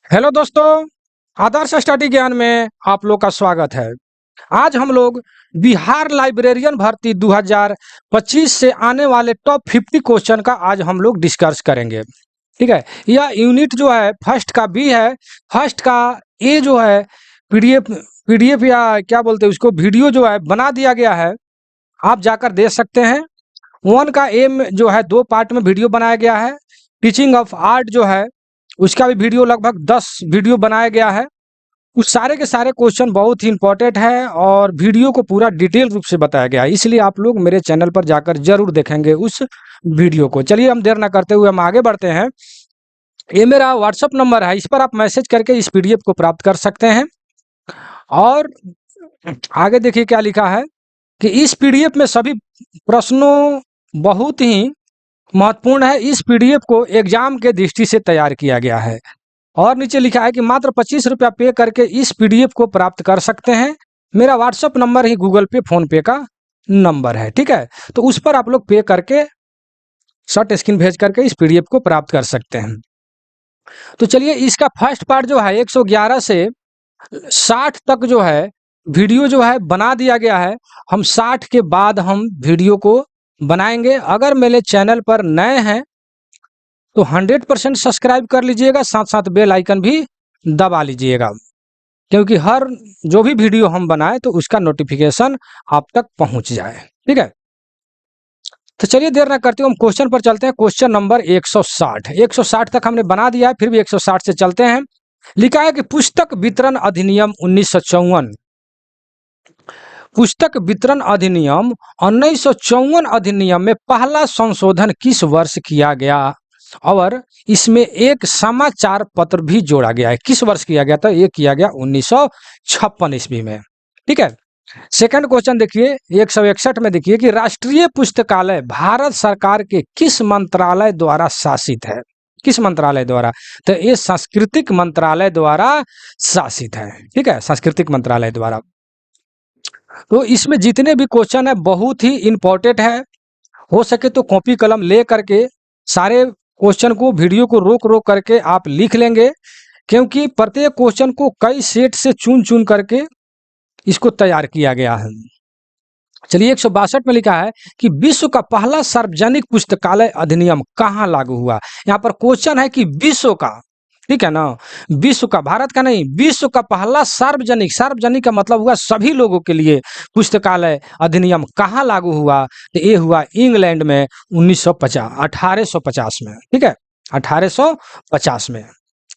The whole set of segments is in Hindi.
हेलो दोस्तों, आदर्श स्टडी ज्ञान में आप लोग का स्वागत है। आज हम लोग बिहार लाइब्रेरियन भर्ती 2025 से आने वाले टॉप 50 क्वेश्चन का आज हम लोग डिस्कस करेंगे। ठीक है, यह यूनिट जो है फर्स्ट का बी है। फर्स्ट का ए जो है पीडीएफ या क्या बोलते हैं उसको, वीडियो जो है बना दिया गया है, आप जाकर देख सकते हैं। वन का ए में जो है 2 पार्ट में वीडियो बनाया गया है। टीचिंग ऑफ आर्ट जो है उसका भी वीडियो लगभग 10 वीडियो बनाया गया है। उस सारे के सारे क्वेश्चन बहुत ही इंपॉर्टेंट है और वीडियो को पूरा डिटेल रूप से बताया गया है, इसलिए आप लोग मेरे चैनल पर जाकर जरूर देखेंगे उस वीडियो को। चलिए हम देर ना करते हुए हम आगे बढ़ते हैं। ये मेरा व्हाट्सअप नंबर है, इस पर आप मैसेज करके इस पीडीएफ को प्राप्त कर सकते हैं। और आगे देखिए क्या लिखा है कि इस पीडीएफ में सभी प्रश्नों बहुत ही महत्वपूर्ण है। इस पीडीएफ को एग्जाम के दृष्टि से तैयार किया गया है। और नीचे लिखा है कि मात्र 25 रुपया पे करके इस पीडीएफ को प्राप्त कर सकते हैं। मेरा व्हाट्सअप नंबर ही गूगल पे फोन पे का नंबर है, ठीक है। तो उस पर आप लोग पे करके शॉर्ट स्क्रीन भेज करके इस पीडीएफ को प्राप्त कर सकते हैं। तो चलिए इसका फर्स्ट पार्ट जो है 111 से 60 तक जो है वीडियो जो है बना दिया गया है। हम 60 के बाद हम वीडियो को बनाएंगे। अगर मेरे चैनल पर नए हैं तो 100% सब्सक्राइब कर लीजिएगा, साथ साथ बेल आइकन भी दबा लीजिएगा, क्योंकि हर जो भी वीडियो हम बनाए तो उसका नोटिफिकेशन आप तक पहुंच जाए। ठीक है, तो चलिए देर ना करते हुए हम क्वेश्चन पर चलते हैं। क्वेश्चन नंबर 160 तक हमने बना दिया है, फिर भी 160 से चलते हैं। लिखा है कि पुस्तक वितरण अधिनियम 1954, पुस्तक वितरण अधिनियम 1954 अधिनियम में पहला संशोधन किस वर्ष किया गया और इसमें एक समाचार पत्र भी जोड़ा गया है। किस वर्ष किया गया था? ये किया गया 1956 ईस्वी में। ठीक है, सेकंड क्वेश्चन देखिए 161 में। देखिए कि राष्ट्रीय पुस्तकालय भारत सरकार के किस मंत्रालय द्वारा शासित है? किस मंत्रालय द्वारा? तो ये सांस्कृतिक मंत्रालय द्वारा शासित है। ठीक है, सांस्कृतिक मंत्रालय द्वारा। तो इसमें जितने भी क्वेश्चन है बहुत ही इंपॉर्टेंट है। हो सके तो कॉपी कलम ले करके सारे क्वेश्चन को, वीडियो को रोक रोक करके आप लिख लेंगे, क्योंकि प्रत्येक क्वेश्चन को कई सेट से चुन चुन करके इसको तैयार किया गया है। चलिए 162 में लिखा है कि विश्व का पहला सार्वजनिक पुस्तकालय अधिनियम कहाँ लागू हुआ? यहाँ पर क्वेश्चन है कि विश्व का, ठीक है ना, विश्व का, भारत का नहीं, विश्व का पहला सार्वजनिक, सार्वजनिक का मतलब हुआ सभी लोगों के लिए, पुस्तकालय अधिनियम कहाँ लागू हुआ? तो ये हुआ इंग्लैंड में 1850 में। ठीक है, 1850 में।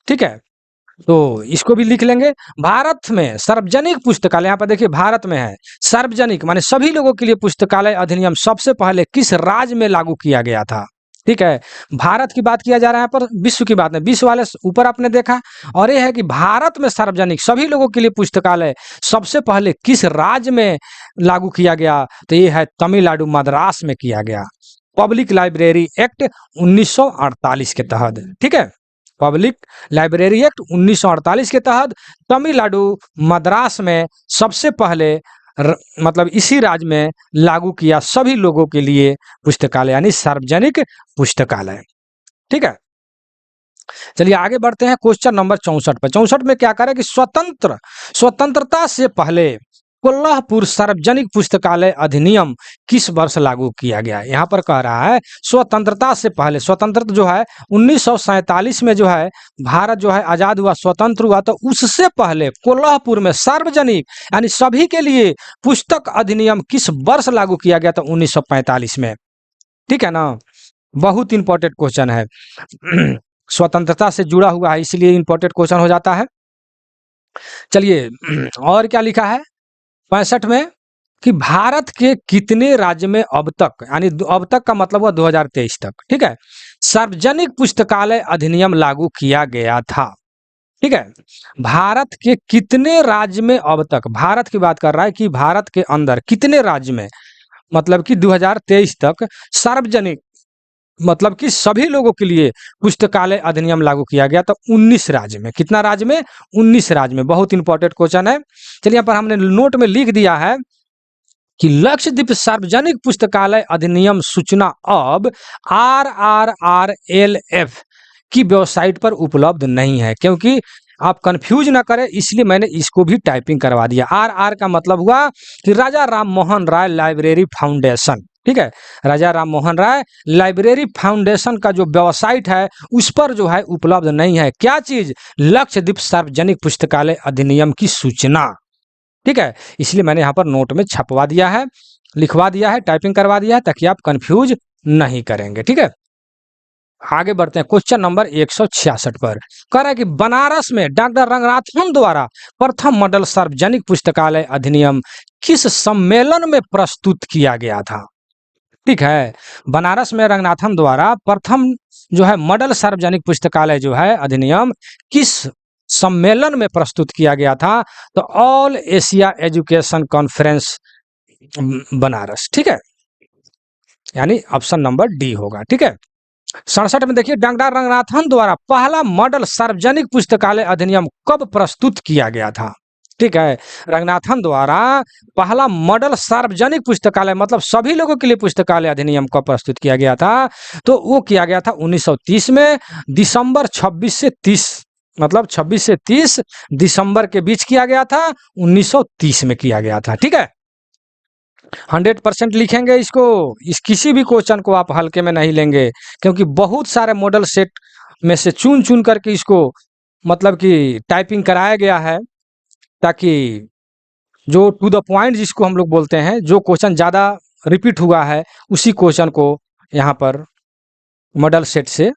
ठीक है, तो इसको भी लिख लेंगे। भारत में सार्वजनिक पुस्तकालय, यहाँ पर देखिए भारत में है, सार्वजनिक माने सभी लोगों के लिए पुस्तकालय अधिनियम सबसे पहले किस राज्य में लागू किया गया था? ठीक है, भारत की बात किया जा रहा है, यहाँ पर विश्व की बात नहीं। विश्व वाले ऊपर आपने देखा, और ये है कि भारत में सार्वजनिक सभी लोगों के लिए पुस्तकालय सबसे पहले किस राज्य में लागू किया गया? तो ये है तमिलनाडु, मद्रास में किया गया, पब्लिक लाइब्रेरी एक्ट 1948 के तहत। ठीक है, पब्लिक लाइब्रेरी एक्ट 1948 के तहत तमिलनाडु, मद्रास में सबसे पहले मतलब इसी राज्य में लागू किया सभी लोगों के लिए पुस्तकालय, यानी सार्वजनिक पुस्तकालय। ठीक है, चलिए आगे बढ़ते हैं क्वेश्चन नंबर 64 पर। 64 में क्या करें कि स्वतंत्रता से पहले कोल्हापुर सार्वजनिक पुस्तकालय अधिनियम किस वर्ष लागू किया गया? यहाँ पर कह रहा है स्वतंत्रता से पहले, स्वतंत्रता जो है 1947 में जो है भारत जो है आजाद हुआ, स्वतंत्र हुआ, तो उससे पहले कोल्हापुर में सार्वजनिक यानी सभी के लिए पुस्तक अधिनियम किस वर्ष लागू किया गया था? 1945 में। ठीक है ना, बहुत इंपॉर्टेंट क्वेश्चन है, स्वतंत्रता से जुड़ा हुआ है, इसलिए इंपॉर्टेंट क्वेश्चन हो जाता है। चलिए और क्या लिखा है 65 में कि भारत के कितने राज्य में अब तक, यानी अब तक का मतलब हुआ 2023 तक, ठीक है, सार्वजनिक पुस्तकालय अधिनियम लागू किया गया था? ठीक है, भारत के कितने राज्य में अब तक, भारत की बात कर रहा है कि भारत के अंदर कितने राज्य में, मतलब कि 2023 तक सार्वजनिक मतलब कि सभी लोगों के लिए पुस्तकालय अधिनियम लागू किया गया, तो 19 राज्य में। कितना राज्य में? 19 राज्य में। बहुत इंपॉर्टेंट क्वेश्चन है। चलिए यहाँ पर हमने नोट में लिख दिया है कि लक्षद्वीप सार्वजनिक पुस्तकालय अधिनियम सूचना अब RRRLF की वेबसाइट पर उपलब्ध नहीं है। क्योंकि आप कंफ्यूज ना करें इसलिए मैंने इसको भी टाइपिंग करवा दिया। RR का मतलब हुआ कि राजा राम मोहन राय लाइब्रेरी फाउंडेशन, ठीक है। राजा राम मोहन राय लाइब्रेरी फाउंडेशन का जो वेबसाइट है उस पर जो है उपलब्ध नहीं है। क्या चीज? लक्षद्वीप सार्वजनिक पुस्तकालय अधिनियम की सूचना, ठीक है। इसलिए मैंने यहाँ पर नोट में छपवा दिया है, लिखवा दिया है, टाइपिंग करवा दिया है, ताकि आप कंफ्यूज नहीं करेंगे, ठीक है। आगे बढ़ते हैं क्वेश्चन नंबर 166 पर। कह रहा है कि बनारस में डॉक्टर रंगनाथन द्वारा प्रथम मॉडल सार्वजनिक पुस्तकालय अधिनियम किस सम्मेलन में प्रस्तुत किया गया था, ठीक है। बनारस में रंगनाथन द्वारा प्रथम जो है मॉडल सार्वजनिक पुस्तकालय जो है अधिनियम किस सम्मेलन में प्रस्तुत किया गया था? तो all Asia education conference Banaras, ठीक है। यानी ऑप्शन नंबर डी होगा, ठीक है। 67 में देखिए डॉक्टर रंगनाथन द्वारा पहला मॉडल सार्वजनिक पुस्तकालय अधिनियम कब प्रस्तुत किया गया था, ठीक है। रंगनाथन द्वारा पहला मॉडल सार्वजनिक पुस्तकालय मतलब सभी लोगों के लिए पुस्तकालय अधिनियम कब प्रस्तुत किया गया था? तो वो किया गया था 1930 में, दिसंबर 26 से 30, मतलब 26 से 30 दिसंबर के बीच किया गया था, 1930 में किया गया था, ठीक है। 100% लिखेंगे इसको, इस किसी भी क्वेश्चन को आप हल्के में नहीं लेंगे, क्योंकि बहुत सारे मॉडल सेट में से चुन चुन करके इसको मतलब कि टाइपिंग कराया गया है, ताकि जो टू द पॉइंट जिसको हम लोग बोलते हैं, जो क्वेश्चन ज़्यादा रिपीट हुआ है उसी क्वेश्चन को यहाँ पर मॉडल सेट से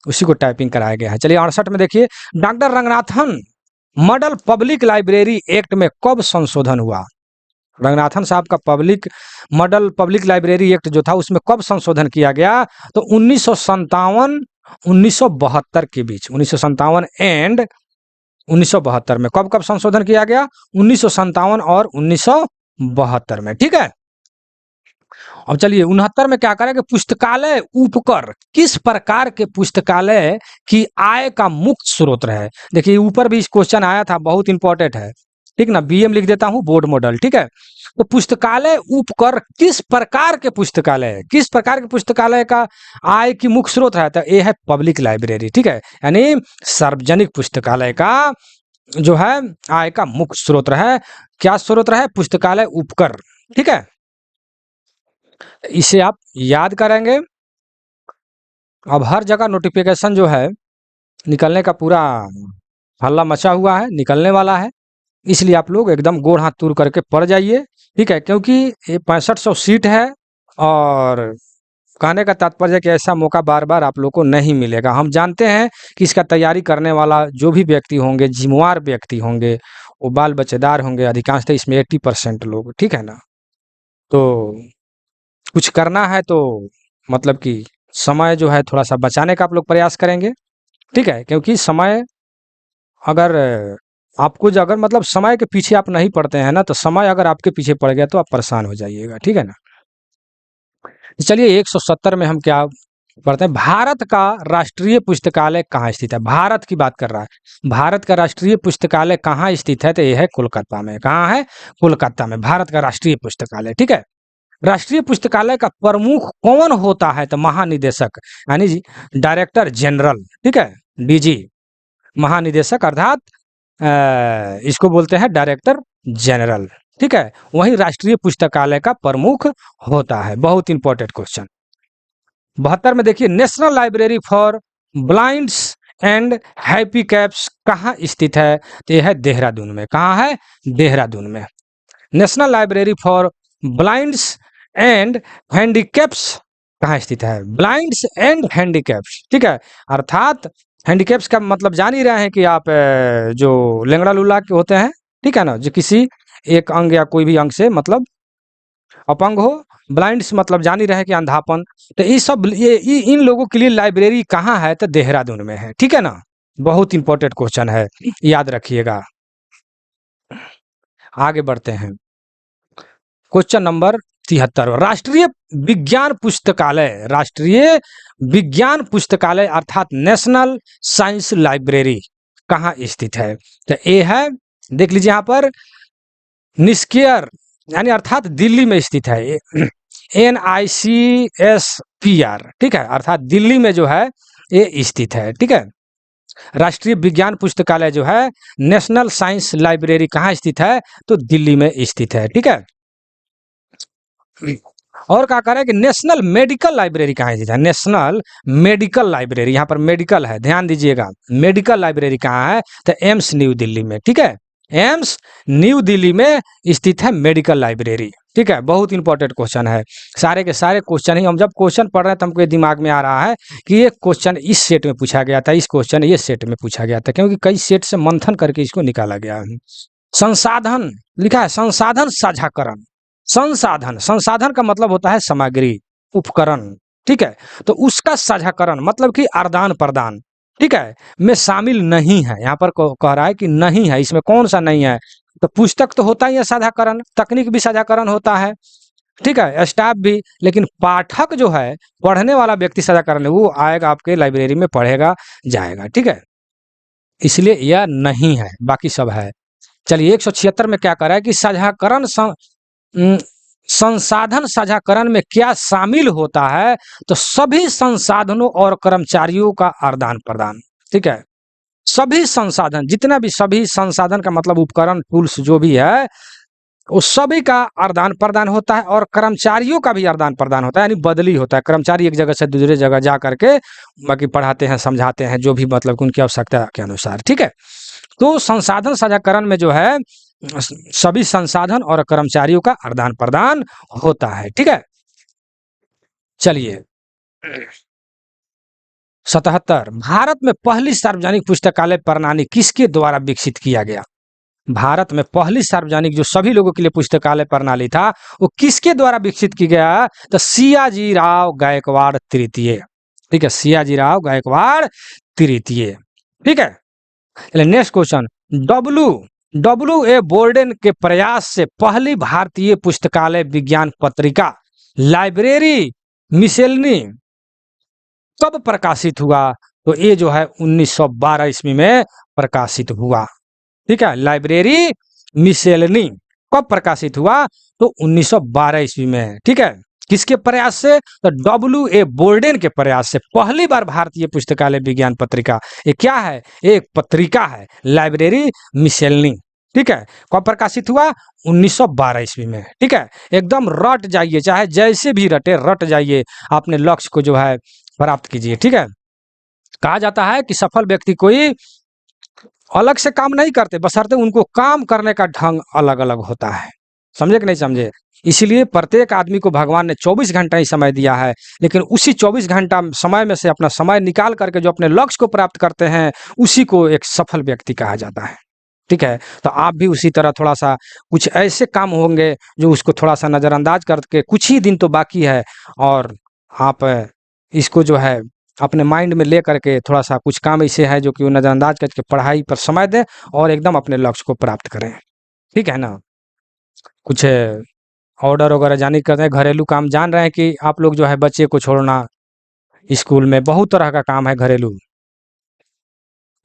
उसी को टाइपिंग कराया गया है। चलिए 68 में देखिए doctor Ranganathan model public library act में कब संशोधन हुआ? रंगनाथन साहब का मॉडल पब्लिक लाइब्रेरी एक्ट जो था उसमें कब संशोधन किया गया? तो 1957 1972 के बीच, 1957 एंड 1972 में कब संशोधन किया गया? 1957 और 1972 में, ठीक है। अब चलिए 69 में क्या करेंगे? पुस्तकालय उपकर किस प्रकार के पुस्तकालय की आय का मुख्य स्रोत रहे? देखिए ऊपर भी इस क्वेश्चन आया था, बहुत इंपॉर्टेंट है, ठीक ना। बीएम लिख देता हूं, बोर्ड मॉडल, ठीक है। तो पुस्तकालय उपकर किस प्रकार के पुस्तकालय का आय की मुख्य स्रोत है? तो ये है पब्लिक लाइब्रेरी, ठीक है। यानी सार्वजनिक पुस्तकालय का जो है आय का मुख्य स्रोत है। क्या स्रोत है? पुस्तकालय उपकर, ठीक है। इसे आप याद करेंगे। अब हर जगह नोटिफिकेशन जो है निकलने का पूरा हल्ला मचा हुआ है, निकलने वाला है, इसलिए आप लोग एकदम गोड़ हाथ तूर करके पढ़ जाइए, ठीक है। क्योंकि ये 6500 सीट है और कहने का तात्पर्य कि ऐसा मौका बार बार आप लोग को नहीं मिलेगा। हम जानते हैं कि इसका तैयारी करने वाला जो भी व्यक्ति होंगे, जिम्मेवार व्यक्ति होंगे, वो बाल बच्चेदार होंगे अधिकांशतः इसमें 80% लोग, ठीक है ना। तो कुछ करना है तो मतलब कि समय जो है थोड़ा सा बचाने का आप लोग प्रयास करेंगे, ठीक है। क्योंकि समय अगर आपको अगर मतलब समय के पीछे आप नहीं पड़ते हैं ना, तो समय अगर आपके पीछे पड़ गया तो आप परेशान हो जाइएगा, ठीक है ना। चलिए 170 में हम क्या पढ़ते हैं? भारत का राष्ट्रीय पुस्तकालय कहाँ स्थित है? भारत की बात कर रहा है। भारत का राष्ट्रीय पुस्तकालय कहाँ स्थित है? तो यह है कोलकाता में। कहाँ है? कोलकाता में भारत का राष्ट्रीय पुस्तकालय, ठीक है। राष्ट्रीय पुस्तकालय का प्रमुख कौन होता है? तो महानिदेशक, यानी डायरेक्टर जनरल, ठीक है, डीजी, महानिदेशक अर्थात इसको बोलते हैं डायरेक्टर जनरल, ठीक है। वही राष्ट्रीय पुस्तकालय का प्रमुख होता है। बहुत इंपॉर्टेंट क्वेश्चन। 72 में देखिए national library for blinds and happy caps कहाँ स्थित है? तो यह है देहरादून में। कहाँ है? देहरादून में। National library for blinds and handicaps कहाँ स्थित है? ब्लाइंड्स एंड हैंडीकैप्स, ठीक है। अर्थात हैंडीकैप्स का मतलब जान ही रहे हैं कि आप जो लेंगड़ा लूला के होते हैं, ठीक है ना, जो किसी एक अंग या कोई भी अंग से मतलब अपंग हो। ब्लाइंड्स मतलब जान ही रहे कि अंधापन। तो ये सब इन लोगों के लिए लाइब्रेरी कहाँ है? तो देहरादून में है, ठीक है ना। बहुत इंपॉर्टेंट क्वेश्चन है, याद रखिएगा। आगे बढ़ते हैं क्वेश्चन नंबर 73। राष्ट्रीय विज्ञान पुस्तकालय अर्थात नेशनल साइंस लाइब्रेरी कहाँ स्थित है? तो ये है, देख लीजिए यहाँ पर, निस्केयर यानी अर्थात दिल्ली में स्थित है। NICSPR, ठीक है, अर्थात दिल्ली में जो है ये स्थित है। ठीक है, राष्ट्रीय विज्ञान पुस्तकालय जो है, नेशनल साइंस लाइब्रेरी कहाँ स्थित है? तो दिल्ली में स्थित है। ठीक है, और क्या करें कि नेशनल मेडिकल लाइब्रेरी कहाँ स्थित है? नेशनल मेडिकल लाइब्रेरी, यहाँ पर मेडिकल है, ध्यान दीजिएगा, मेडिकल लाइब्रेरी कहाँ है? तो एम्स न्यू दिल्ली में। ठीक है, एम्स न्यू दिल्ली में स्थित है मेडिकल लाइब्रेरी। ठीक है, बहुत इंपॉर्टेंट क्वेश्चन है, सारे के सारे क्वेश्चन ही हम जब क्वेश्चन पढ़ रहे हैं तो हमको ये दिमाग में आ रहा है कि ये क्वेश्चन इस सेट में पूछा गया था, इस क्वेश्चन ये सेट में पूछा गया था, क्योंकि कई सेट से मंथन करके इसको निकाला गया है। संसाधन लिखा है, संसाधन साझाकरण। संसाधन, संसाधन का मतलब होता है सामग्री, उपकरण। ठीक है, तो उसका साझाकरण मतलब कि आदान प्रदान, ठीक है, में शामिल नहीं है। यहाँ पर कह रहा है कि नहीं है, इसमें कौन सा नहीं है? तो पुस्तक तो होता ही है साझाकरण, तकनीक भी साझाकरण होता है, ठीक है, स्टाफ भी, लेकिन पाठक जो है, पढ़ने वाला व्यक्ति साझाकरण है, वो आएगा आपके लाइब्रेरी में, पढ़ेगा, जाएगा। ठीक है, इसलिए यह नहीं है, बाकी सब है। चलिए 176 में क्या कर रहा है कि साझाकरण संसाधन साझाकरण में क्या शामिल होता है? तो सभी संसाधनों और कर्मचारियों का आदान प्रदान। ठीक है, सभी संसाधन, जितना भी, सभी संसाधन का मतलब उपकरण, टूल्स जो भी है, उस सभी का आदान प्रदान होता है, और कर्मचारियों का भी आदान प्रदान होता है, यानी बदली होता है। कर्मचारी एक जगह से दूसरे जगह जा करके बाकी पढ़ाते हैं, समझाते हैं, जो भी मतलब उनकी आवश्यकता के अनुसार। ठीक है, तो संसाधन साझाकरण में जो है सभी संसाधन और कर्मचारियों का आदान प्रदान होता है। ठीक है, चलिए 77, भारत में पहली सार्वजनिक पुस्तकालय प्रणाली किसके द्वारा विकसित किया गया? भारत में पहली सार्वजनिक जो सभी लोगों के लिए पुस्तकालय प्रणाली था, वो किसके द्वारा विकसित किया गया? तो सियाजी राव गायकवाड़ तृतीय। ठीक है, सियाजी राव गायकवाड़ तृतीय। ठीक है, next question, W A Borden के प्रयास से पहली भारतीय पुस्तकालय विज्ञान पत्रिका लाइब्रेरी मिसेलनी कब प्रकाशित हुआ? तो ये जो है 1912 ईस्वी में प्रकाशित हुआ। ठीक है, लाइब्रेरी मिसेलनी कब प्रकाशित हुआ? तो 1912 ईस्वी में। ठीक है, किसके प्रयास से? तो डब्ल्यू.ए. बोर्डेन के प्रयास से पहली बार भारतीय पुस्तकालय विज्ञान पत्रिका, ये क्या है? एक पत्रिका है, लाइब्रेरी मिसेलनी। ठीक है, कब प्रकाशित हुआ? 1912 ईस्वी में। ठीक है, एकदम रट जाइए, चाहे जैसे भी रटे, रट जाइए, अपने लक्ष्य को जो है प्राप्त कीजिए। ठीक है, कहा जाता है कि सफल व्यक्ति कोई अलग से काम नहीं करते, बशर्ते उनको काम करने का ढंग अलग अलग होता है। समझे कि नहीं समझे? इसीलिए प्रत्येक आदमी को भगवान ने 24 घंटा ही समय दिया है, लेकिन उसी 24 घंटा समय में से अपना समय निकाल करके जो अपने लक्ष्य को प्राप्त करते हैं, उसी को एक सफल व्यक्ति कहा जाता है। ठीक है, तो आप भी उसी तरह थोड़ा सा कुछ ऐसे काम होंगे जो उसको थोड़ा सा नजरअंदाज करके, कुछ ही दिन तो बाकी है, और आप इसको जो है अपने माइंड में ले करके थोड़ा सा कुछ काम ऐसे है जो कि वो नजरअंदाज करके पढ़ाई पर समय दें और एकदम अपने लक्ष्य को प्राप्त करें। ठीक है ना, कुछ ऑर्डर वगैरह जारी करते हैं, घरेलू काम जान रहे हैं कि आप लोग जो है बच्चे को छोड़ना स्कूल में, बहुत तरह का काम है घरेलू।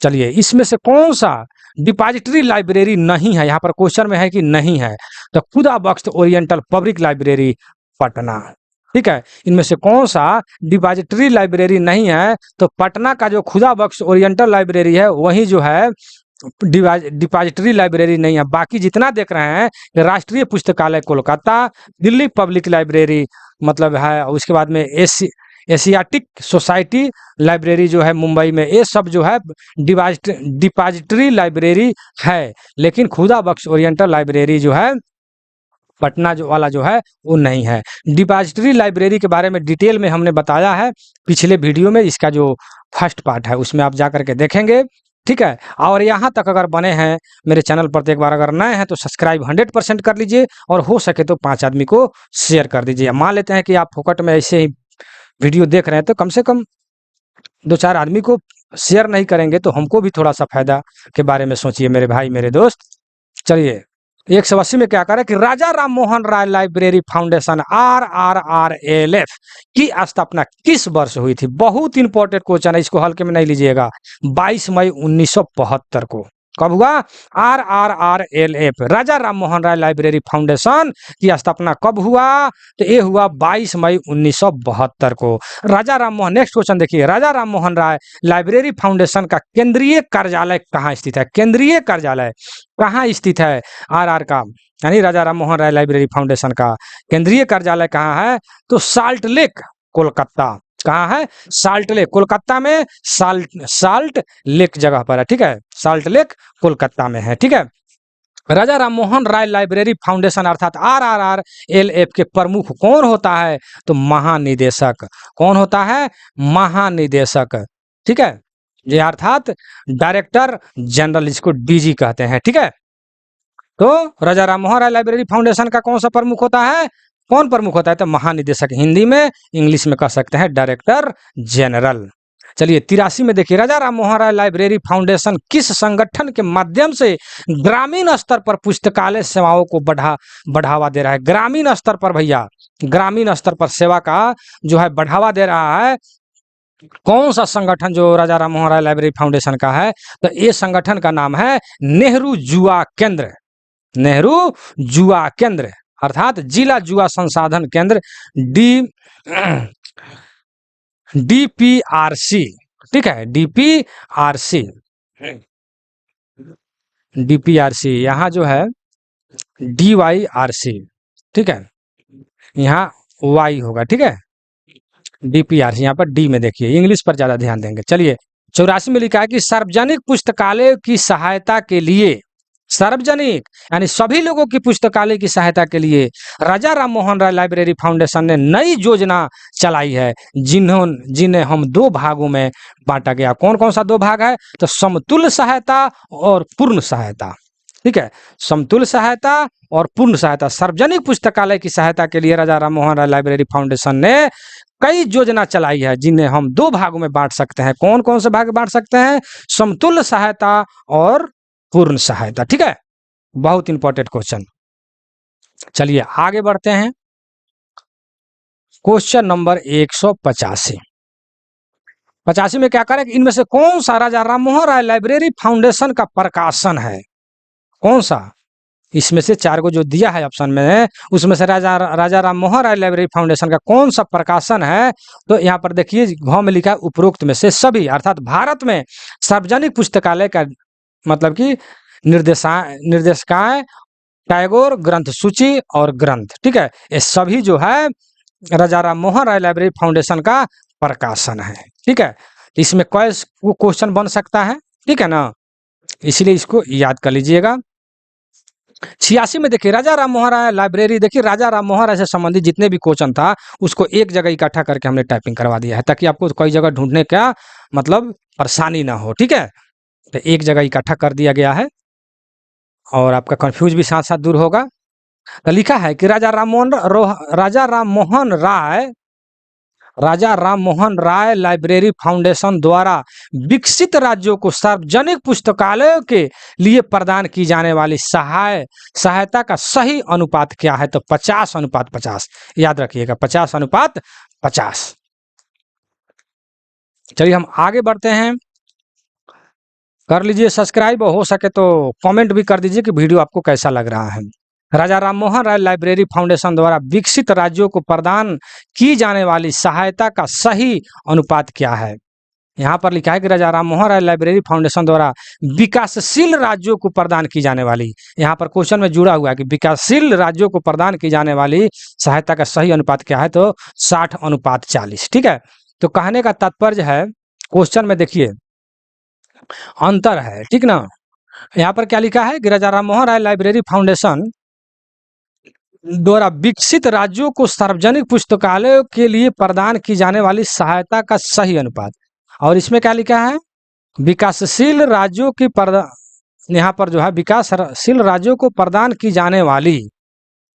चलिए, इसमें से कौन सा डिपॉजिटरी लाइब्रेरी नहीं है? यहाँ पर क्वेश्चन में है कि नहीं है, तो खुदा बख्श ओरिएंटल पब्लिक लाइब्रेरी पटना। ठीक है, इनमें से कौन सा डिपॉजिटरी लाइब्रेरी नहीं है? तो पटना का जो खुदा बख्श ओरिएंटल लाइब्रेरी है, वही जो है डिपॉजिटरी लाइब्रेरी नहीं है। बाकी जितना देख रहे हैं, राष्ट्रीय पुस्तकालय कोलकाता, दिल्ली पब्लिक लाइब्रेरी मतलब है, उसके बाद में एशियाटिक सोसाइटी लाइब्रेरी जो है मुंबई में, ये सब जो है डिपॉजिटरी लाइब्रेरी है, लेकिन खुदा बख्श ओरिएंटल लाइब्रेरी जो है पटना जो वाला जो है वो नहीं है। डिपॉजिटरी लाइब्रेरी के बारे में डिटेल में हमने बताया है पिछले वीडियो में, इसका जो फर्स्ट पार्ट है उसमें आप जा करके देखेंगे। ठीक है, और यहाँ तक अगर बने हैं मेरे चैनल पर, तो एक बार अगर नए हैं तो सब्सक्राइब 100% कर लीजिए, और हो सके तो 5 आदमी को शेयर कर दीजिए। मान लेते हैं कि आप फोकट में ऐसे ही वीडियो देख रहे हैं, तो कम से कम 2-4 आदमी को शेयर नहीं करेंगे तो हमको भी थोड़ा सा फायदा के बारे में सोचिए मेरे भाई, मेरे दोस्त। चलिए 180 में क्या करें कि राजा Ram Mohan Roy library foundation RRRLF की स्थापना किस वर्ष हुई थी? बहुत इंपॉर्टेंट क्वेश्चन है, इसको हल्के में नहीं लीजिएगा। 22 मई 1975 को। कब हुआ? RRRLF, राजा राम मोहन राय लाइब्रेरी फाउंडेशन की स्थापना कब हुआ? तो ये हुआ 22 मई 1972 को। राजा राम मोहन, नेक्स्ट क्वेश्चन देखिए, राजा राम मोहन राय लाइब्रेरी फाउंडेशन का केंद्रीय कार्यालय कहाँ स्थित है? केंद्रीय कार्यालय कहाँ स्थित है? RR का, यानी राजा राम मोहन राय लाइब्रेरी फाउंडेशन का केंद्रीय कार्यालय कहाँ है? तो साल्ट लेक, कोलकाता। कहाँ है? साल्ट लेक, कोलकाता में, साल्ट लेक जगह पर है, ठीक है, साल्ट लेक कोलकाता में है, ठीक है। राजा राम मोहन राय लाइब्रेरी फाउंडेशन अर्थात RRRLF के प्रमुख कौन होता है? तो महानिदेशक। कौन होता है? महानिदेशक, ठीक है, ये अर्थात डायरेक्टर जनरल, इसको DG कहते हैं, ठीक है। तो राजा राम मोहन राय लाइब्रेरी फाउंडेशन का कौन सा प्रमुख होता है? कौन प्रमुख होता है? तो महानिदेशक, हिंदी में, इंग्लिश में कह सकते हैं डायरेक्टर जनरल। चलिए 83 में देखिए, राजा राम मोहन राय लाइब्रेरी फाउंडेशन किस संगठन के माध्यम से ग्रामीण स्तर पर पुस्तकालय सेवाओं को बढ़ावा दे रहा है? ग्रामीण स्तर पर भैया, ग्रामीण स्तर पर सेवा का जो है बढ़ावा दे रहा है। कौन सा संगठन जो राजा राम मोहन राय लाइब्रेरी फाउंडेशन का है? तो ये संगठन का नाम है नेहरू युवा केंद्र। नेहरू युवा केंद्र अर्थात जिला युवा संसाधन केंद्र, DPRC, ठीक है, DPRC यहाँ जो है DYRC, ठीक है, यहाँ Y होगा, ठीक है, DPRC यहाँ पर D में देखिए, इंग्लिश पर ज्यादा ध्यान देंगे। चलिए 84 में लिखा है कि सार्वजनिक पुस्तकालय की सहायता के लिए, सार्वजनिक यानी सभी लोगों की पुस्तकालय की सहायता के लिए राजा राम मोहन राय लाइब्रेरी फाउंडेशन ने नई योजना चलाई है, जिन्हें हम दो भागों में बांटा गया। कौन कौन सा दो भाग है? तो समतुल्य सहायता और पूर्ण सहायता, ठीक है, समतुल्य सहायता और पूर्ण सहायता। सार्वजनिक पुस्तकालय की सहायता के लिए राजा राम मोहन राय लाइब्रेरी फाउंडेशन ने कई योजना चलाई है, जिन्हें हम दो भागों में बांट सकते हैं। कौन कौन से भाग बांट सकते हैं? समतुल्य सहायता और पूर्ण सहायता, ठीक है, बहुत इंपॉर्टेंट क्वेश्चन। चलिए आगे बढ़ते हैं, क्वेश्चन नंबर 185। 85 में क्या करें? इनमें से कौन सा राजा राम मोहन राय लाइब्रेरी फाउंडेशन का प्रकाशन है? कौन सा? इसमें से चार को जो दिया है ऑप्शन में, उसमें से राजा राम मोहन राय लाइब्रेरी फाउंडेशन का कौन सा प्रकाशन है? तो यहाँ पर देखिए घ में लिखा है उपरोक्त में से सभी, अर्थात भारत में सार्वजनिक पुस्तकालय का मतलब कि निर्देशिकाएं, टैगोर ग्रंथ सूची और ग्रंथ, ठीक है, ये सभी जो है राजा राम मोहन राय लाइब्रेरी फाउंडेशन का प्रकाशन है, ठीक है। इसमें क्वेश्चन बन सकता है, ठीक है ना, इसलिए इसको याद कर लीजिएगा। 86 में देखिए, राजा राम मोहन राय लाइब्रेरी, देखिए राजा राम मोहन राय से संबंधित जितने भी क्वेश्चन था उसको एक जगह इकट्ठा करके हमने टाइपिंग करवा दिया है, ताकि आपको कई जगह ढूंढने का मतलब परेशानी ना हो, ठीक है, तो एक जगह इकट्ठा कर दिया गया है और आपका कंफ्यूज भी साथ साथ दूर होगा। तो लिखा है कि राजा राम मोहन राय लाइब्रेरी फाउंडेशन द्वारा विकसित राज्यों को सार्वजनिक पुस्तकालयों के लिए प्रदान की जाने वाली सहायता का सही अनुपात क्या है? तो 50:50, याद रखिएगा, 50:50। चलिए हम आगे बढ़ते हैं, कर लीजिए सब्सक्राइब, हो सके तो कमेंट भी कर दीजिए कि वीडियो आपको कैसा लग रहा है। राजा राम मोहन राय लाइब्रेरी फाउंडेशन द्वारा विकसित राज्यों को प्रदान की जाने वाली सहायता का सही अनुपात क्या है? यहाँ पर लिखा है कि राजा राम मोहन राय लाइब्रेरी फाउंडेशन द्वारा विकासशील राज्यों को प्रदान की जाने वाली, यहाँ पर क्वेश्चन में जुड़ा हुआ है कि विकासशील राज्यों को प्रदान की जाने वाली सहायता का सही अनुपात क्या है? तो 60:40, ठीक है। तो कहने का तात्पर्य है, क्वेश्चन में देखिए अंतर है, ठीक ना। यहाँ पर क्या लिखा है कि राजा राम मोहन राय लाइब्रेरी फाउंडेशन द्वारा विकसित राज्यों को सार्वजनिक पुस्तकालयों के लिए प्रदान की जाने वाली सहायता का सही अनुपात, और इसमें क्या लिखा है? विकासशील राज्यों की यहाँ पर जो है विकासशील राज्यों को प्रदान की जाने वाली,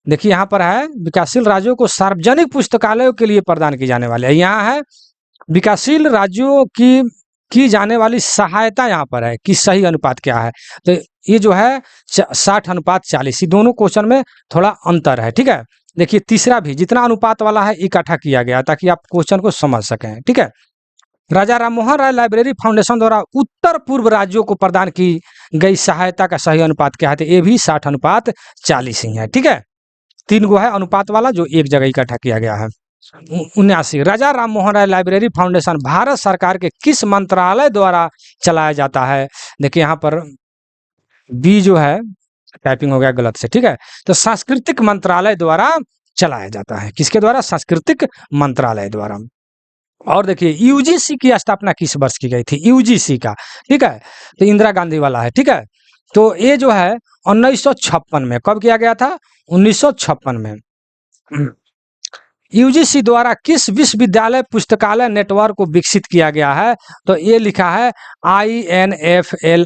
देखिए यहाँ पर है विकासशील राज्यों को सार्वजनिक पुस्तकालयों के लिए प्रदान की जाने वाली, यहाँ है विकासशील राज्यों की जाने वाली सहायता, यहाँ पर है कि सही अनुपात क्या है? तो ये जो है 60:40, दोनों क्वेश्चन में थोड़ा अंतर है, ठीक है। देखिए तीसरा भी जितना अनुपात वाला है इकट्ठा किया गया ताकि आप क्वेश्चन को समझ सकें, ठीक है। राजा राममोहन राय लाइब्रेरी फाउंडेशन द्वारा उत्तर पूर्व राज्यों को प्रदान की गई सहायता का सही अनुपात क्या है? तो ये भी 60:40 ही है। ठीक है, 3 गो है अनुपात वाला जो एक जगह इकट्ठा किया गया है। 79 राजा राममोहन राय लाइब्रेरी फाउंडेशन भारत सरकार के किस मंत्रालय द्वारा चलाया जाता है? देखिए यहाँ पर बी जो है टाइपिंग हो गया गलत से। ठीक है, तो सांस्कृतिक मंत्रालय द्वारा चलाया जाता है। किसके द्वारा? सांस्कृतिक मंत्रालय द्वारा। और देखिए यूजीसी की स्थापना किस वर्ष की गई थी? यूजीसी का, ठीक है, तो इंदिरा गांधी वाला है। ठीक है, तो ये जो है 1956 में। कब किया गया था? 1956 में। यूजीसी द्वारा किस विश्वविद्यालय पुस्तकालय नेटवर्क को विकसित किया गया है? तो ये लिखा है INFLIBNET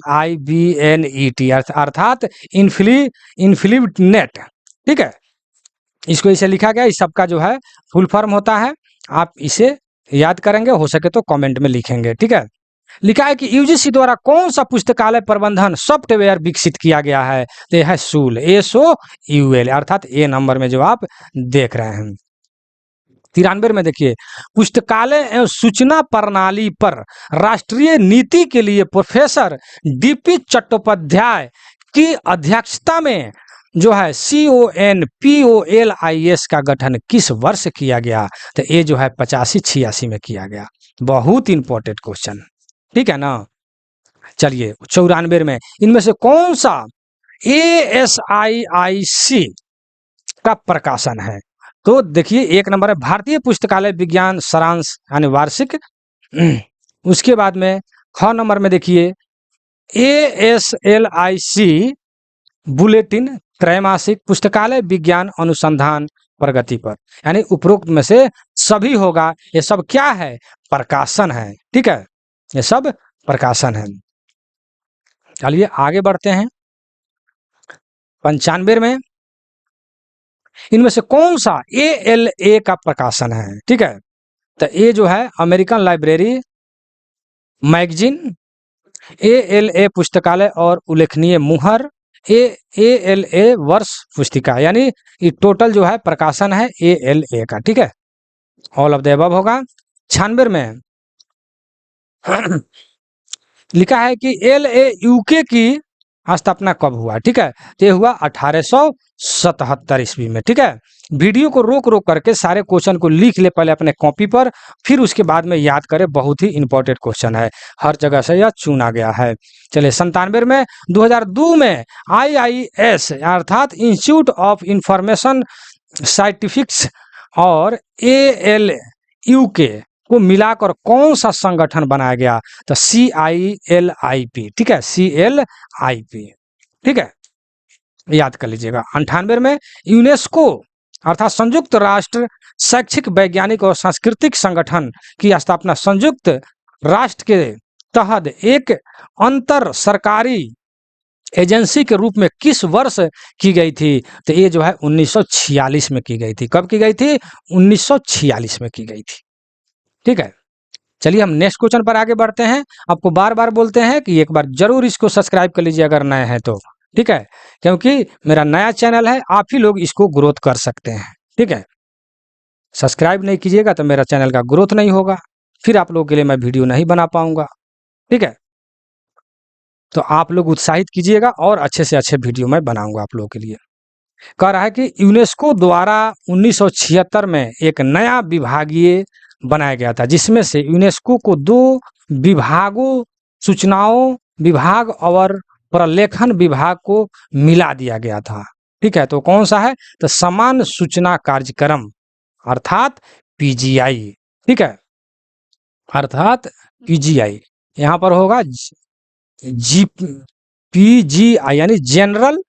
अर्थात इन्फिलिट नेट। ठीक है, इसको इसे लिखा गया। इस सबका जो है फुल फॉर्म होता है, आप इसे याद करेंगे, हो सके तो कमेंट में लिखेंगे। ठीक है, लिखा है कि यूजीसी द्वारा कौन सा पुस्तकालय प्रबंधन सॉफ्टवेयर विकसित किया गया है? तो यह है सूल, SOUL अर्थात ए नंबर में जो आप देख रहे हैं। 93 में देखिए पुस्तकालय एवं सूचना प्रणाली पर राष्ट्रीय नीति के लिए प्रोफेसर DP चट्टोपाध्याय की अध्यक्षता में जो है CONPOLIS का गठन किस वर्ष किया गया? तो ये जो है 85-86 में किया गया। बहुत इंपॉर्टेंट क्वेश्चन, ठीक है ना। चलिए 94 में इनमें से कौन सा ASIIC का प्रकाशन है? तो देखिए एक नंबर है भारतीय पुस्तकालय विज्ञान सारांश यानी वार्षिक। उसके बाद में ख नंबर में देखिए ASLIC बुलेटिन त्रैमासिक पुस्तकालय विज्ञान अनुसंधान प्रगति पर, यानी उपरोक्त में से सभी होगा। ये सब क्या है? प्रकाशन है। ठीक है, ये सब प्रकाशन है। चलिए आगे बढ़ते हैं। 95 में इनमें से कौन सा ALA का प्रकाशन है? ठीक है, तो ये जो है अमेरिकन लाइब्रेरी मैगजीन, ALA पुस्तकालय और उल्लेखनीय मुहर, ALA वर्ष पुस्तिका, यानी ये टोटल जो है प्रकाशन है ALA का। ठीक है, ऑल ऑफ द अबव होगा। 96 में लिखा है कि LAUK की स्थापना कब हुआ? ठीक है, तो ये हुआ 1877 ईस्वी में। ठीक है, वीडियो को रोक रोक करके सारे क्वेश्चन को लिख ले पहले अपने कॉपी पर, फिर उसके बाद में याद करें। बहुत ही इंपॉर्टेंट क्वेश्चन है, हर जगह से यह चुना गया है। चलिए 97 में 2002 में IIS अर्थात इंस्टीट्यूट ऑफ इंफॉर्मेशन साइंटिफिक्स और ALUK को मिलाकर कौन सा संगठन बनाया गया? तो CILIP। ठीक है, CLIP। ठीक है, याद कर लीजिएगा। 98 में यूनेस्को अर्थात संयुक्त राष्ट्र शैक्षिक वैज्ञानिक और सांस्कृतिक संगठन की स्थापना संयुक्त राष्ट्र के तहत एक अंतर सरकारी एजेंसी के रूप में किस वर्ष की गई थी? तो ये जो है 1946 में की गई थी। कब की गई थी? 1946 में की गई थी। ठीक है, चलिए हम नेक्स्ट क्वेश्चन पर आगे बढ़ते हैं। आपको बार बार बोलते हैं कि एक बार जरूर इसको सब्सक्राइब कर लीजिए अगर नए हैं तो। ठीक है, क्योंकि मेरा नया चैनल है, आप ही लोग इसको ग्रोथ कर सकते हैं। ठीक है, सब्सक्राइब नहीं कीजिएगा तो मेरा चैनल का ग्रोथ नहीं होगा, फिर आप लोगों के लिए मैं वीडियो नहीं बना पाऊंगा। ठीक है, तो आप लोग उत्साहित कीजिएगा और अच्छे से अच्छे वीडियो मैं बनाऊंगा आप लोगों के लिए। कह रहा है कि यूनेस्को द्वारा 1976 में एक नया विभागीय बनाया गया था, जिसमें से यूनेस्को को 2 विभागों सूचनाओं विभाग और प्रलेखन विभाग को मिला दिया गया था। ठीक है, तो कौन सा है? तो समान सूचना कार्यक्रम अर्थात PGI। ठीक है, अर्थात PGI यहाँ पर होगा PGI यानी general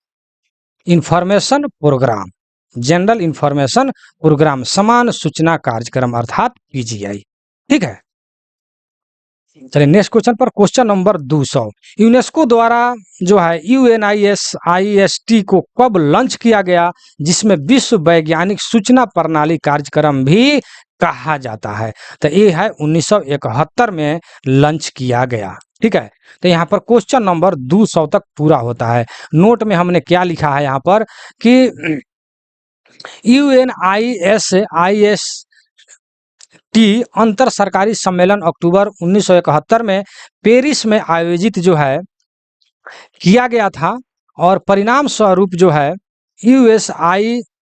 information programme, general information programme समान सूचना कार्यक्रम अर्थात PGI। ठीक है, चलिए नेक्स्ट क्वेश्चन पर। क्वेश्चन नंबर 200 यूनेस्को द्वारा जो है UNIST को कब लॉन्च किया गया, जिसमें विश्व वैज्ञानिक सूचना प्रणाली कार्यक्रम भी कहा जाता है? तो ये है 1971 में लॉन्च किया गया। ठीक है, तो यहाँ पर क्वेश्चन नंबर 200 तक पूरा होता है। नोट में हमने क्या लिखा है यहाँ पर कि UNIST अंतर सरकारी सम्मेलन अक्टूबर 1971 में पेरिस में आयोजित जो है किया गया था, और परिणाम स्वरूप जो है UNISIST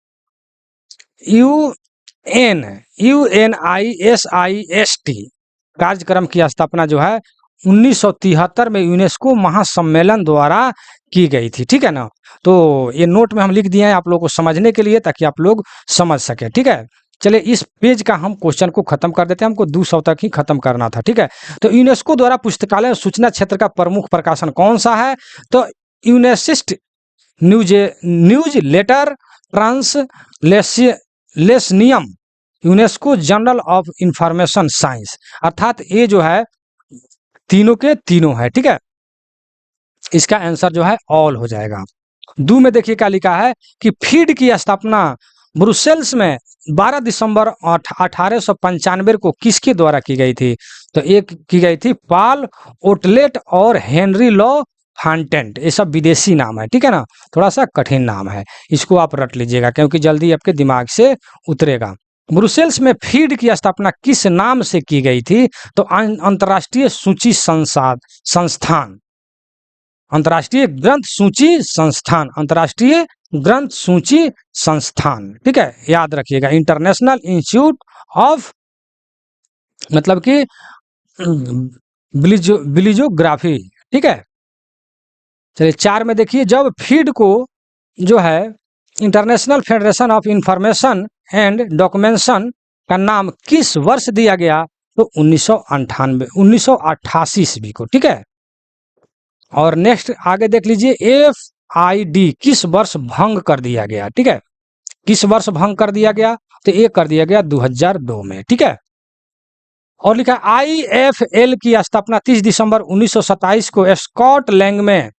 कार्यक्रम की स्थापना जो है 1973 में यूनेस्को महासम्मेलन द्वारा की गई थी। ठीक है ना, तो ये नोट में हम लिख दिए हैं आप लोगों को समझने के लिए, ताकि आप लोग समझ सके। ठीक है, चलिए इस पेज का हम क्वेश्चन को खत्म कर देते हैं, हमको 200 तक ही खत्म करना था। ठीक है, तो यूनेस्को द्वारा पुस्तकालय और सूचना क्षेत्र का प्रमुख प्रकाशन कौन सा है? तो यूनेसिस्ट न्यूज लेटर ट्रांसलेशनियम UNESCO journal of information science, अर्थात ये जो है तीनों के तीनों है। ठीक है, इसका आंसर जो है ऑल हो जाएगा। दो में देखिए क्या लिखा है कि फीड की स्थापना ब्रुसेल्स में 12 दिसंबर 1895 को किसके द्वारा की गई थी? तो एक की गई थी पॉल ओटलेट और हेनरी लॉ फॉन्टेंट। ये सब विदेशी नाम है, ठीक है ना, थोड़ा सा कठिन नाम है, इसको आप रट लीजिएगा क्योंकि जल्दी आपके दिमाग से उतरेगा। ब्रुसेल्स में फीड की स्थापना किस नाम से की गई थी? तो अंतर्राष्ट्रीय सूची संस्थान, अंतर्राष्ट्रीय ग्रंथ सूची संस्थान, अंतर्राष्ट्रीय ग्रंथ सूची संस्थान। ठीक है, याद रखिएगा, इंटरनेशनल इंस्टीट्यूट ऑफ मतलब कि बिलियोग्राफी। ठीक है, चलिए 4 में देखिए, जब फीड को जो है international federation of information and documentation का नाम किस वर्ष दिया गया? तो 1988 ईस्वी को। ठीक है, और नेक्स्ट आगे देख लीजिए, FID किस वर्ष भंग कर दिया गया? ठीक है, किस वर्ष भंग कर दिया गया? तो ये कर दिया गया 2002 में। ठीक है, और लिखा IFL की स्थापना 30 दिसंबर 1927 को स्कॉटलैंड में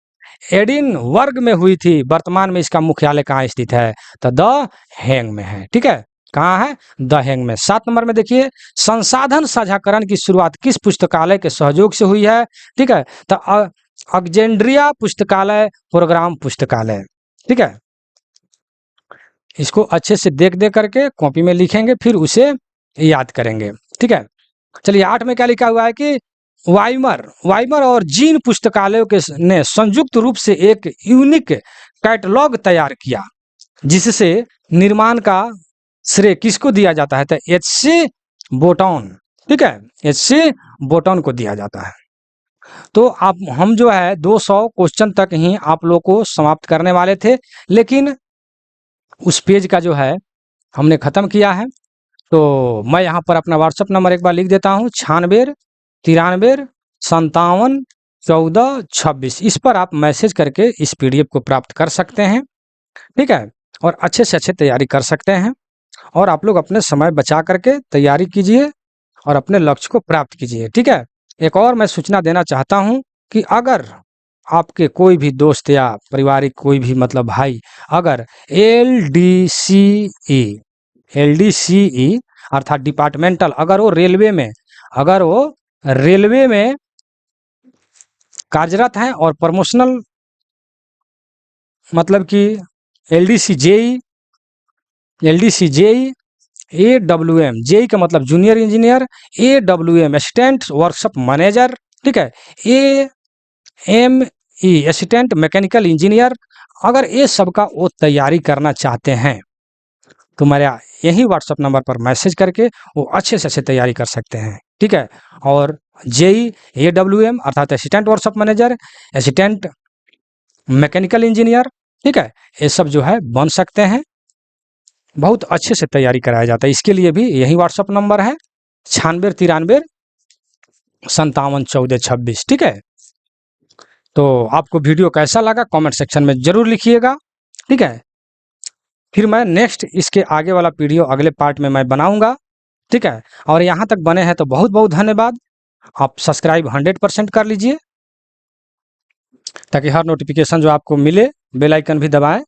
एडिनबर्ग में हुई थी। वर्तमान में इसका मुख्यालय कहाँ स्थित है? तो द हेग में है। ठीक है, कहाँ है? द हेग में। 7 नंबर में देखिए, संसाधन साझाकरण की शुरुआत किस पुस्तकालय के सहयोग से हुई है? ठीक है, तो अलेक्जेंड्रिया पुस्तकालय प्रोग्राम पुस्तकालय। ठीक है, इसको अच्छे से देख करके कॉपी में लिखेंगे, फिर उसे याद करेंगे। ठीक है, चलिए 8 में क्या लिखा हुआ है कि वाइमर और जीन पुस्तकालयों के ने संयुक्त रूप से एक यूनिक कैटलॉग तैयार किया, जिससे निर्माण का श्रेय किसको दिया जाता है? तो HC बोटन। ठीक है, HC बोटन को दिया जाता है। तो आप हम जो है 200 क्वेश्चन तक ही आप लोग को समाप्त करने वाले थे, लेकिन उस पेज का जो है हमने खत्म किया है। तो मैं यहाँ पर अपना व्हाट्सअप नंबर एक बार लिख देता हूँ, 96 93 57 14 26। इस पर आप मैसेज करके इस PDF को प्राप्त कर सकते हैं। ठीक है, और अच्छे से अच्छे तैयारी कर सकते हैं, और आप लोग अपने समय बचा करके तैयारी कीजिए और अपने लक्ष्य को प्राप्त कीजिए। ठीक है, एक और मैं सूचना देना चाहता हूं कि अगर आपके कोई भी दोस्त या पारिवारिक कोई भी मतलब भाई अगर LDCE अर्थात डिपार्टमेंटल, अगर वो रेलवे में कार्यरत हैं और प्रमोशनल मतलब कि LDC JEE AWM, JEE का मतलब junior engineer, AWM assistant workshop manager. ठीक है, AME असिस्टेंट मैकेनिकल इंजीनियर, अगर ये सब का वो तैयारी करना चाहते हैं तो मेरा यही व्हाट्सअप नंबर पर मैसेज करके वो अच्छे से अच्छे तैयारी कर सकते हैं। ठीक है, और JEE AWM अर्थात assistant workshop manager, assistant mechanical engineer, ठीक है, ये सब जो है बन सकते हैं। बहुत अच्छे से तैयारी कराया जाता है, इसके लिए भी यही व्हाट्सअप नंबर है, 96 93 57 14 26। ठीक है, तो आपको वीडियो कैसा लगा कमेंट सेक्शन में जरूर लिखिएगा। ठीक है, फिर मैं नेक्स्ट इसके आगे वाला वीडियो अगले पार्ट में मैं बनाऊंगा। ठीक है, और यहाँ तक बने हैं तो बहुत बहुत धन्यवाद। आप सब्सक्राइब 100% कर लीजिए ताकि हर नोटिफिकेशन जो आपको मिले, बेल आइकन भी दबाएं।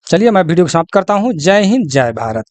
चलिए मैं वीडियो को समाप्त करता हूँ। जय हिंद, जय भारत।